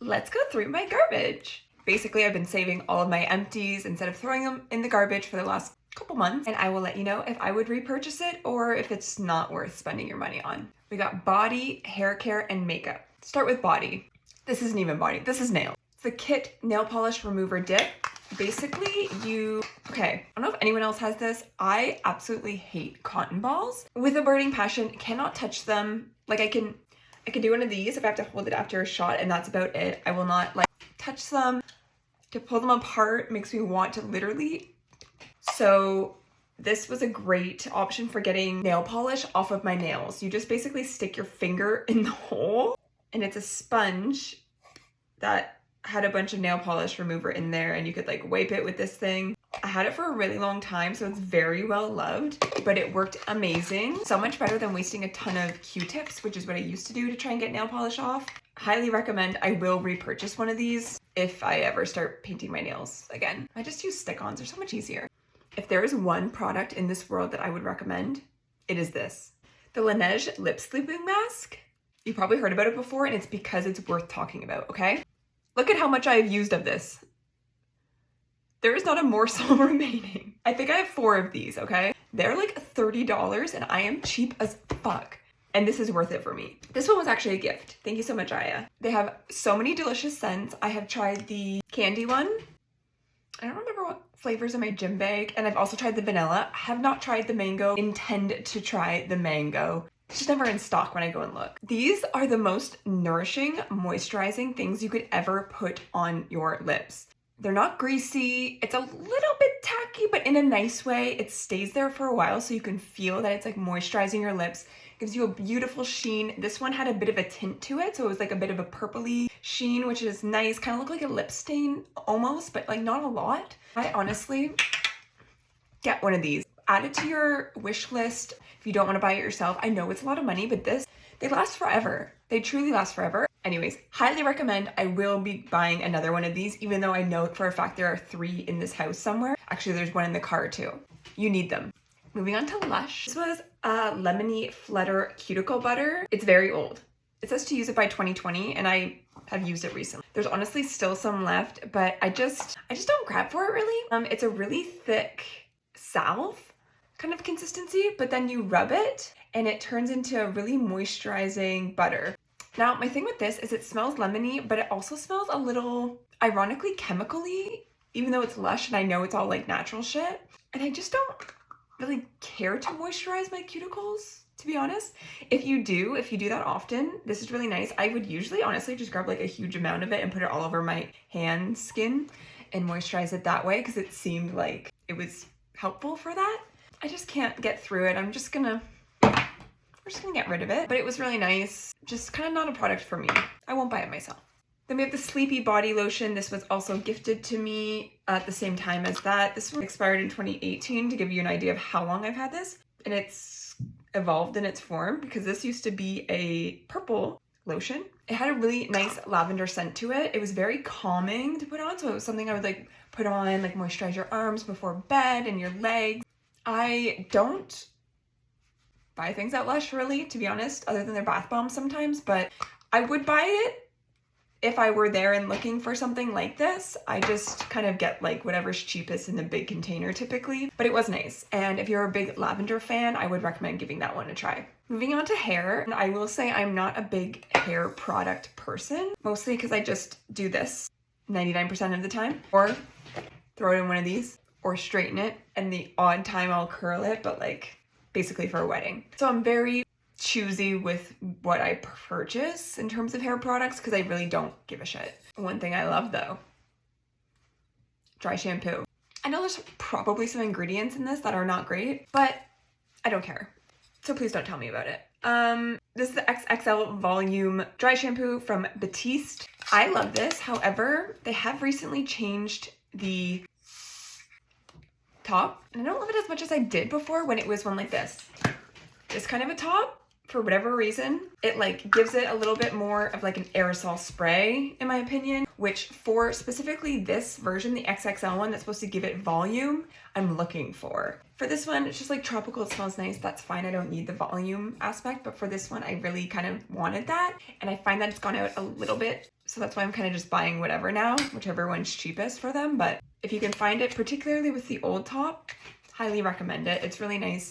let's go through my garbage. Basically, I've been saving all of my empties instead of throwing them in the garbage for the last couple months, and I will let you know if I would repurchase it or if it's not worth spending your money on. We got body, hair care, and makeup. Start with body. This isn't even body, this is nail. It's the Kit Nail Polish Remover Dip. Basically, I don't know if anyone else has this. I absolutely hate cotton balls. With a burning passion, cannot touch them. Like I can do one of these if I have to hold it after a shot, and that's about it. I will not like touch them. To pull them apart makes me want to literally. So this was a great option for getting nail polish off of my nails. You just basically stick your finger in the hole, and it's a sponge that had a bunch of nail polish remover in there, and you could like wipe it with this thing. I had it for a really long time, so it's very well loved, but it worked amazing. So much better than wasting a ton of Q-tips, which is what I used to do to try and get nail polish off. Highly recommend. I will repurchase one of these if I ever start painting my nails again. I just use stick-ons, they're so much easier. If there is one product in this world that I would recommend, it is this. The Laneige Lip Sleeping Mask. You probably heard about it before, and it's because it's worth talking about, okay? Look at how much I have used of this. There is not a morsel remaining. I think I have 4 of these, okay? They're like $30 and I am cheap as fuck. And this is worth it for me. This one was actually a gift. Thank you so much, Aya. They have so many delicious scents. I have tried the candy one. I don't remember what flavors in my gym bag. And I've also tried the vanilla. I have not tried the mango. Intend to try the mango. It's just never in stock when I go and look. These are the most nourishing, moisturizing things you could ever put on your lips. They're not greasy. It's a little bit tacky, but in a nice way. It stays there for a while so you can feel that it's like moisturizing your lips. Gives you a beautiful sheen. This one had a bit of a tint to it, so it was like a bit of a purpley sheen, which is nice. Kind of looked like a lip stain almost, but like not a lot. I honestly get one of these. Add it to your wish list if you don't want to buy it yourself. I know it's a lot of money, but they last forever. They truly last forever. Anyways, highly recommend. I will be buying another one of these, even though I know for a fact there are 3 in this house somewhere. Actually, there's one in the car too. You need them. Moving on to Lush. This was a Lemony Flutter Cuticle Butter. It's very old. It says to use it by 2020, and I have used it recently. There's honestly still some left, but I just don't grab for it really. It's a really thick salve kind of consistency, but then you rub it and it turns into a really moisturizing butter. Now, my thing with this is it smells lemony, but it also smells a little, ironically, chemically, even though it's Lush and I know it's all like natural shit. And I just don't really care to moisturize my cuticles, to be honest. If you do that often, this is really nice. I would usually honestly just grab like a huge amount of it and put it all over my hand skin and moisturize it that way because it seemed like it was helpful for that. I just can't get through it. We're just gonna get rid of it. But it was really nice. Just kind of not a product for me. I won't buy it myself. Then we have the Sleepy Body Lotion. This was also gifted to me at the same time as that. This one expired in 2018 to give you an idea of how long I've had this. And it's evolved in its form because this used to be a purple lotion. It had a really nice lavender scent to it. It was very calming to put on. So it was something I would like put on, like moisturize your arms before bed and your legs. I don't buy things at Lush really, to be honest, other than their bath bombs sometimes, but I would buy it if I were there and looking for something like this. I just kind of get like whatever's cheapest in the big container typically, but it was nice. And if you're a big lavender fan, I would recommend giving that one a try. Moving on to hair, and I will say I'm not a big hair product person, mostly because I just do this 99% of the time, or throw it in one of these, or straighten it, and the odd time I'll curl it, but like basically for a wedding. So I'm very choosy with what I purchase in terms of hair products because I really don't give a shit. One thing I love though, dry shampoo. I know there's probably some ingredients in this that are not great, but I don't care. So please don't tell me about it. This is the XXL Volume Dry Shampoo from Batiste. I love this. However, they have recently changed the top, and I don't love it as much as I did before when it was one like this. This kind of a top, for whatever reason, it like gives it a little bit more of like an aerosol spray, in my opinion, which for specifically this version, the XXL one that's supposed to give it volume, I'm looking for. For this one, it's just like tropical, it smells nice, that's fine, I don't need the volume aspect, but for this one, I really kind of wanted that, and I find that it's gone out a little bit So that's why I'm kind of just buying whatever now, whichever one's cheapest for them. But if you can find it, particularly with the old top, highly recommend it. It's really nice.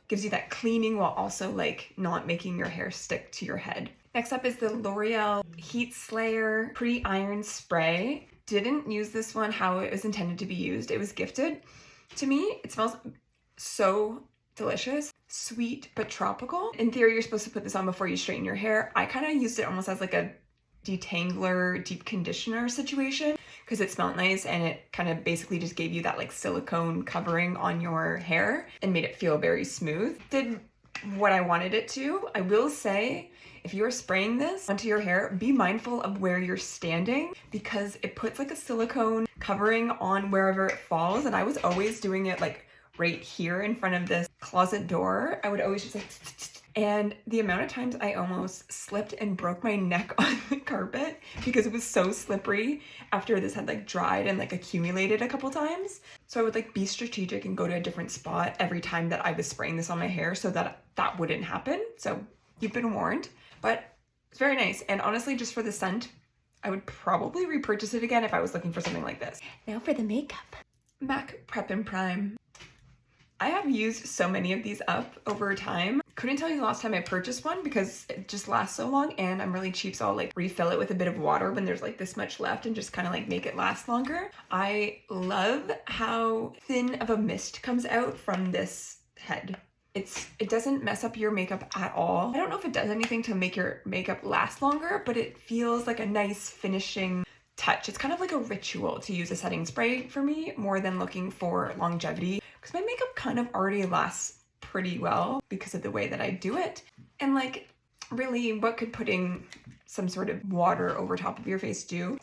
Gives you that cleaning while also like not making your hair stick to your head. Next up is the L'Oreal Heat Slayer Pre-Iron Spray. Didn't use this one how it was intended to be used. It was gifted to me. It smells so delicious, sweet but tropical. In theory, you're supposed to put this on before you straighten your hair. I kind of used it almost as like a detangler, deep conditioner situation because it smelled nice and it kind of basically just gave you that like silicone covering on your hair and made it feel very smooth. Did what I wanted it to. I will say, if you're spraying this onto your hair, be mindful of where you're standing because it puts like a silicone covering on wherever it falls. And I was always doing it like right here in front of this closet door. I would always just like, and the amount of times I almost slipped and broke my neck on the carpet because it was so slippery after this had like dried and like accumulated a couple times. So I would like be strategic and go to a different spot every time that I was spraying this on my hair so that that wouldn't happen. So you've been warned, but it's very nice. And honestly, just for the scent, I would probably repurchase it again if I was looking for something like this. Now for the makeup. MAC Prep and Prime. I have used so many of these up over time. Couldn't tell you the last time I purchased one because it just lasts so long and I'm really cheap, so I'll like refill it with a bit of water when there's like this much left and just kind of like make it last longer. I love how thin of a mist comes out from this head. It doesn't mess up your makeup at all. I don't know if it does anything to make your makeup last longer, but it feels like a nice finishing touch. It's kind of like a ritual to use a setting spray for me more than looking for longevity because my makeup kind of already lasts pretty well because of the way that I do it. And like, really, what could putting some sort of water over top of your face do?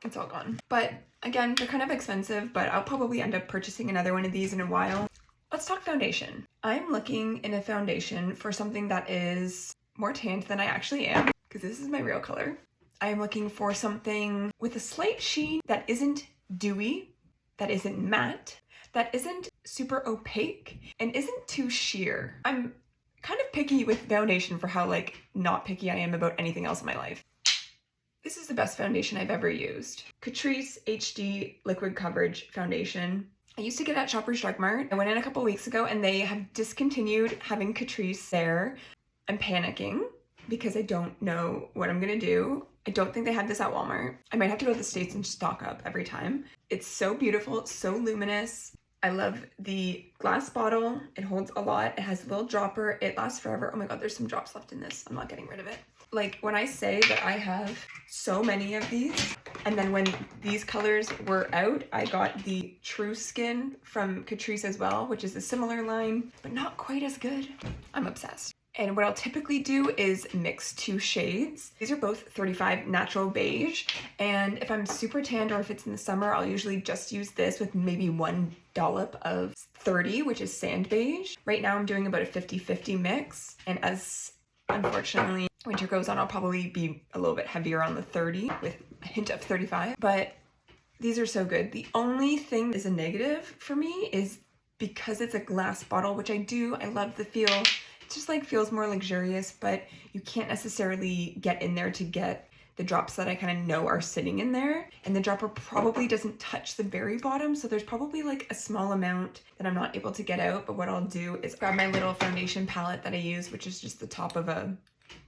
It's all gone. But again, they're kind of expensive, but I'll probably end up purchasing another one of these in a while. Let's talk foundation. I'm looking in a foundation for something that is more tanned than I actually am because this is my real color. I am looking for something with a slight sheen that isn't dewy, that isn't matte, that isn't super opaque, and isn't too sheer. I'm kind of picky with foundation for how like not picky I am about anything else in my life. This is the best foundation I've ever used. Catrice HD Liquid Coverage Foundation. I used to get it at Shoppers Drug Mart. I went in a couple weeks ago and they have discontinued having Catrice there. I'm panicking because I don't know what I'm gonna do. I don't think they have this at Walmart. I might have to go to the States and stock up every time. It's so beautiful, so luminous. I love the glass bottle. It holds a lot. It has a little dropper. It lasts forever. Oh my God, there's some drops left in this. I'm not getting rid of it. Like when I say that I have so many of these, and then when these colors were out, I got the True Skin from Catrice as well, which is a similar line, but not quite as good. I'm obsessed. And what I'll typically do is mix two shades. These are both 35 Natural Beige. And if I'm super tanned or if it's in the summer, I'll usually just use this with maybe one dollop of 30, which is Sand Beige. Right now I'm doing about a 50-50 mix. And as unfortunately winter goes on, I'll probably be a little bit heavier on the 30 with a hint of 35. But these are so good. The only thing that is a negative for me is because it's a glass bottle, which I love the feel. It just like feels more luxurious, but you can't necessarily get in there to get the drops that I kind of know are sitting in there. And the dropper probably doesn't touch the very bottom. So there's probably like a small amount that I'm not able to get out. But what I'll do is grab my little foundation palette that I use, which is just the top of a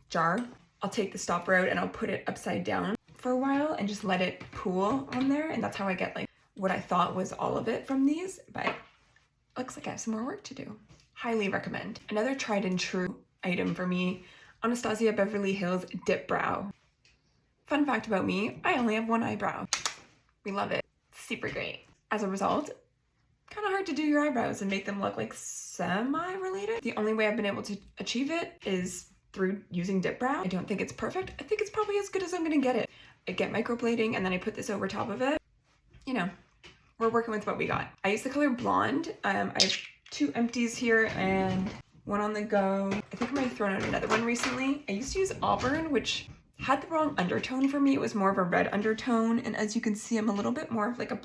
jar. I'll take the stopper out and I'll put it upside down for a while and just let it pool on there. And that's how I get like what I thought was all of it from these, but looks like I have some more work to do. Highly recommend. Another tried and true item for me, Anastasia Beverly Hills Dip Brow. Fun fact about me, I only have one eyebrow. We love it. Super great. As a result, kind of hard to do your eyebrows and make them look like semi-related. The only way I've been able to achieve it is through using Dip Brow. I don't think it's perfect. I think it's probably as good as I'm gonna get it. I get microblading and then I put this over top of it. You know, we're working with what we got. I use the color Blonde. I have 2 Empties here and one on the go. I think I might have thrown out another one recently. I used to use Auburn, which had the wrong undertone for me. It was more of a red undertone. And as you can see, I'm a little bit more of like a,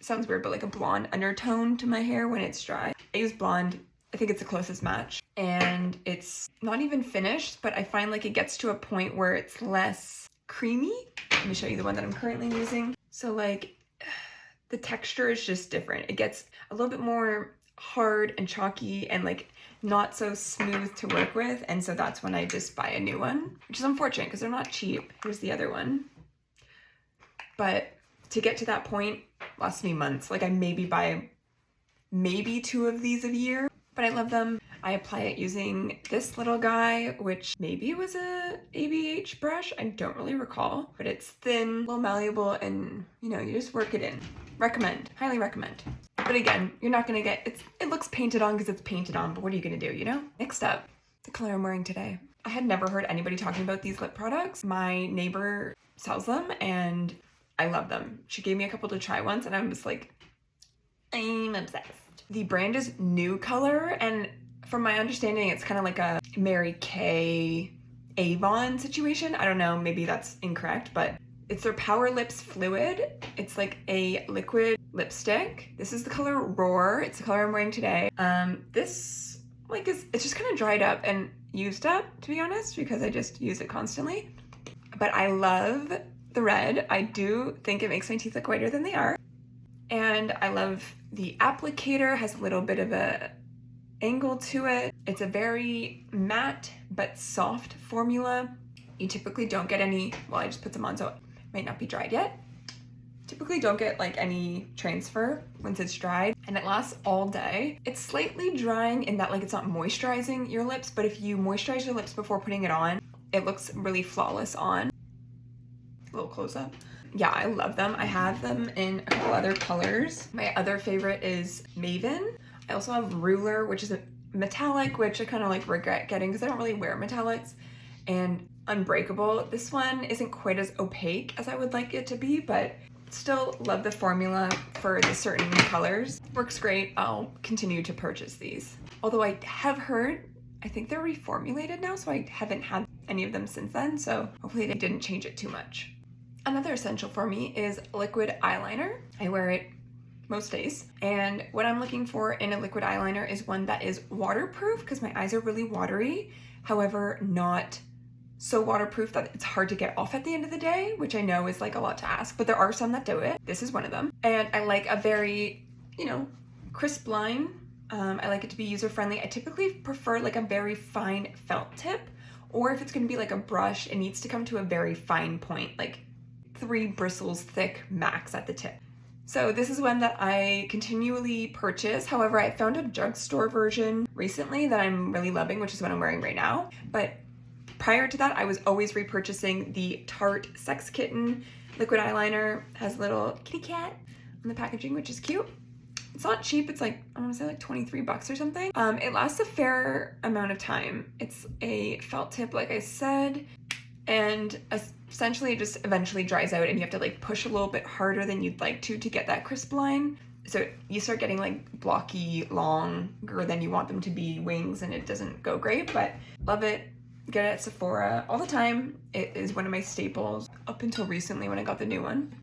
sounds weird, but like a blonde undertone to my hair when it's dry. I use Blonde. I think it's the closest match. and it's not even finished, but I find like it gets to a point where it's less creamy. Let me show you the one that I'm currently using. So like the texture is just different. It gets a little bit more hard and chalky and like not so smooth to work with, and so that's when I just buy a new one, which is unfortunate because they're not cheap. Here's the other one. But to get to that point lasts me months. Like I maybe buy maybe 2 of these a year, but I love them. I apply it using this little guy, which maybe was a ABH brush. I don't really recall, but it's thin, a little malleable, and you know, you just work it in. Recommend, highly recommend. But again, you're not gonna get, it looks painted on because it's painted on, but what are you gonna do, you know? Next up, the color I'm wearing today. I had never heard anybody talking about these lip products. My neighbor sells them and I love them. She gave me a couple to try once and I'm just like, I'm obsessed. The brand is New Color, and from my understanding, it's kind of like a Mary Kay Avon situation. I don't know, maybe that's incorrect, but it's their Power Lips Fluid. It's like a liquid lipstick. This is the color Roar. It's the color I'm wearing today. This like it's just kind of dried up and used up, to be honest, because I just use it constantly. But I love the red. I do think it makes my teeth look whiter than they are. And I love the applicator, has a little bit of a angle to it. It's a very matte but soft formula. You typically don't get any, well, I just put them on so it might not be dried yet. Typically don't get like any transfer once it's dried, and it lasts all day. It's slightly drying in that like it's not moisturizing your lips, but if you moisturize your lips before putting it on, it looks really flawless on. A little close up. Yeah, I love them. I have them in a couple other colors. My other favorite is Maven. I also have Ruler, which is a metallic, which I kind of like regret getting because I don't really wear metallics, and Unbreakable. This one isn't quite as opaque as I would like it to be, but still love the formula for the certain colors. Works great. I'll continue to purchase these. Although I have heard, I think they're reformulated now, so I haven't had any of them since then, so hopefully they didn't change it too much. Another essential for me is liquid eyeliner. I wear it most days, and what I'm looking for in a liquid eyeliner is one that is waterproof because my eyes are really watery, however not so waterproof that it's hard to get off at the end of the day, which I know is like a lot to ask, but there are some that do it. This is one of them. And I like a very, you know, crisp line. I like it to be user-friendly. I typically prefer like a very fine felt tip, or if it's gonna be like a brush, it needs to come to a very fine point, like 3 bristles thick max at the tip. So this is one that I continually purchase. However, I found a drugstore version recently that I'm really loving, which is what I'm wearing right now. But prior to that, I was always repurchasing the Tarte Sex Kitten liquid eyeliner. Has a little kitty cat on the packaging, which is cute. It's not cheap. It's like, I want to say like 23 bucks or something. It lasts a fair amount of time. It's a felt tip, like I said, and essentially it just eventually dries out and you have to like push a little bit harder than you'd like to get that crisp line. So you start getting like blocky, longer than you want them to be wings, and it doesn't go great, but love it. Get it at Sephora all the time. It is one of my staples up until recently when I got the new one.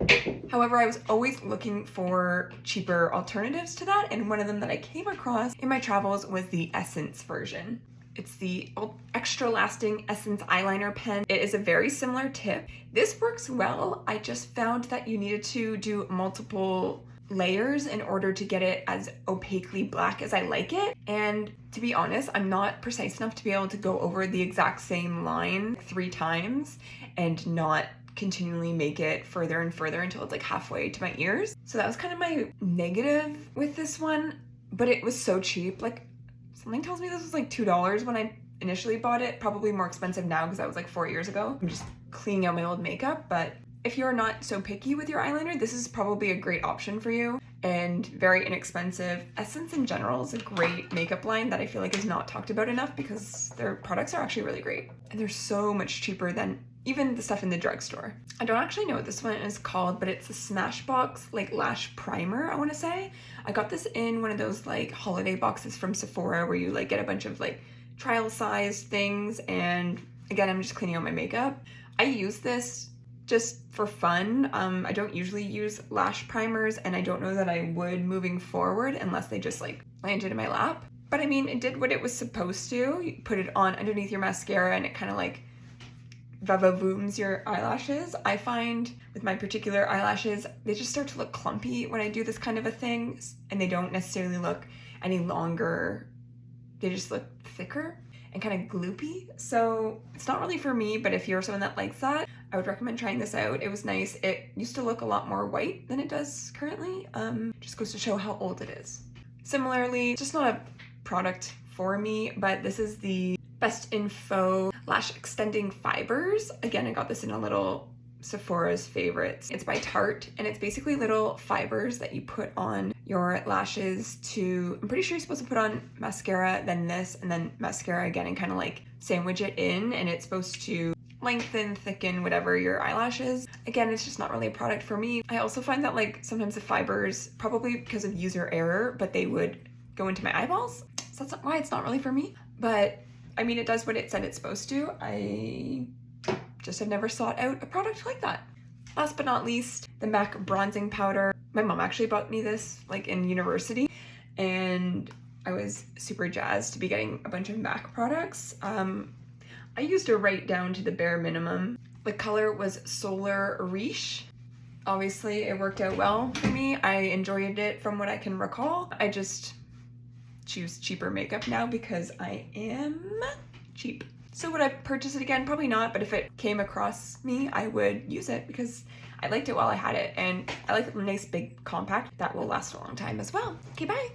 However, I was always looking for cheaper alternatives to that, and one of them that I came across in my travels was the Essence version. It's the extra lasting Essence eyeliner pen. It is a very similar tip. This works well. I just found that you needed to do multiple layers in order to get it as opaquely black as I like it. And to be honest, I'm not precise enough to be able to go over the exact same line 3 times and not continually make it further and further until it's like halfway to my ears. So that was kind of my negative with this one, but it was so cheap. Like, something tells me this was like $2 when I initially bought it. Probably more expensive now because that was like 4 years ago. I'm just cleaning out my old makeup, but if you're not so picky with your eyeliner, this is probably a great option for you, and very inexpensive. Essence in general is a great makeup line that I feel like is not talked about enough because their products are actually really great. And they're so much cheaper than even the stuff in the drugstore. I don't actually know what this one is called, but it's a Smashbox like lash primer, I want to say. I got this in one of those like holiday boxes from Sephora where you like get a bunch of like trial size things, and again, I'm just cleaning out my makeup. I use this just for fun. I don't usually use lash primers, and I don't know that I would moving forward unless they just like landed in my lap. But I mean, it did what it was supposed to. You put it on underneath your mascara and it kind of like va-va-vooms your eyelashes. I find with my particular eyelashes, they just start to look clumpy when I do this kind of a thing, and they don't necessarily look any longer. They just look thicker and kind of gloopy. So it's not really for me, but if you're someone that likes that, I would recommend trying this out. It was nice. It used to look a lot more white than it does currently. Just goes to show how old it is. Similarly, just not a product for me, but this is the Best Info Lash Extending Fibers. Again, I got this in a little Sephora's favorites. It's by Tarte, and it's basically little fibers that you put on your lashes to, I'm pretty sure you're supposed to put on mascara, then this, and then mascara again, and kind of like sandwich it in, and it's supposed to lengthen, thicken, whatever your eyelashes. Again, it's just not really a product for me. I also find that like sometimes the fibers, probably because of user error, but they would go into my eyeballs. So that's why it's not really for me. But I mean, it does what it said it's supposed to. I just have never sought out a product like that. Last but not least, the MAC bronzing powder. My mom actually bought me this like in university, and I was super jazzed to be getting a bunch of MAC products. I used her right down to the bare minimum. The color was Solar Riche. Obviously, it worked out well for me. I enjoyed it from what I can recall. I just choose cheaper makeup now because I am cheap. So would I purchase it again? Probably not, but if it came across me, I would use it because I liked it while I had it, and I like a nice big compact that will last a long time as well. Okay, bye.